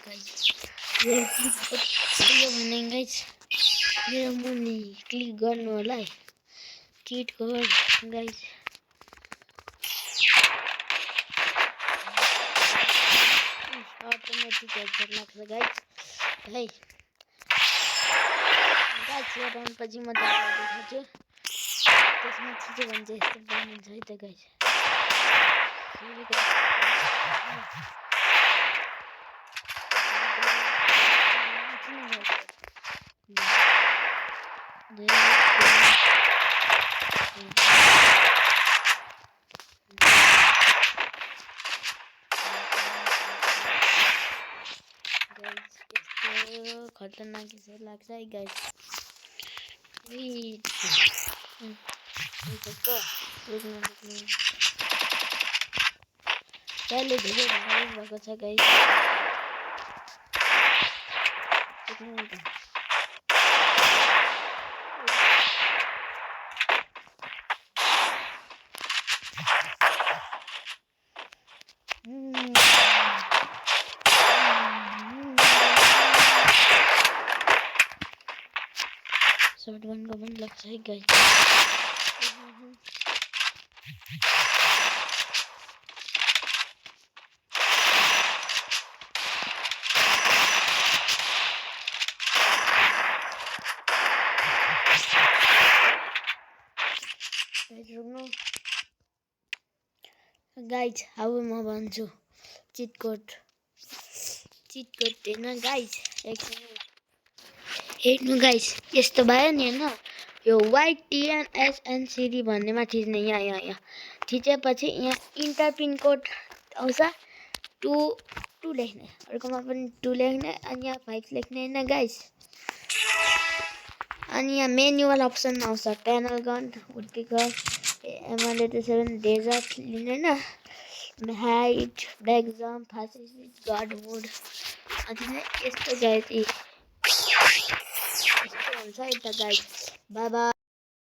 guys यो भने guys मेरो मुनि क्लिक गर्नु होला है cheat code guys automatic headshot लाग्छ गाइस है गाइस यो राउन्ड पछि म तपाईलाई देखाउँछु त्यसमा छिटो भन्छ यस्तो बनिन्छ है त गाइस खतरनाक से लाग्छ है गाइस पहले धेरै भाइरल भएको छ गाइस शॉटगन का बन लगता है गाइस गाइस अब म भन्छु चीट कोड हैन गाइस हेर्नु गाइस यस्तो भयो नि हैन यो YTNSNCD भन्नेमा थिच्ने यहाँ थिचेपछि यहाँ इन्टर पिन कोड आउँछ 2 लेख्ने अर्कोमा पनि 2 लेख्ने अनि यहाँ 5 लेख्ने हैन गाइस अनि यहाँ मेनुअल अप्सन आउँछ प्यानल गन उटिकल M7 डेजर्ट लिने हैन height back jump fast guard mode अनि यस्तो गाइस यस्तो हुन्छ है त गाइस बाइ बाइ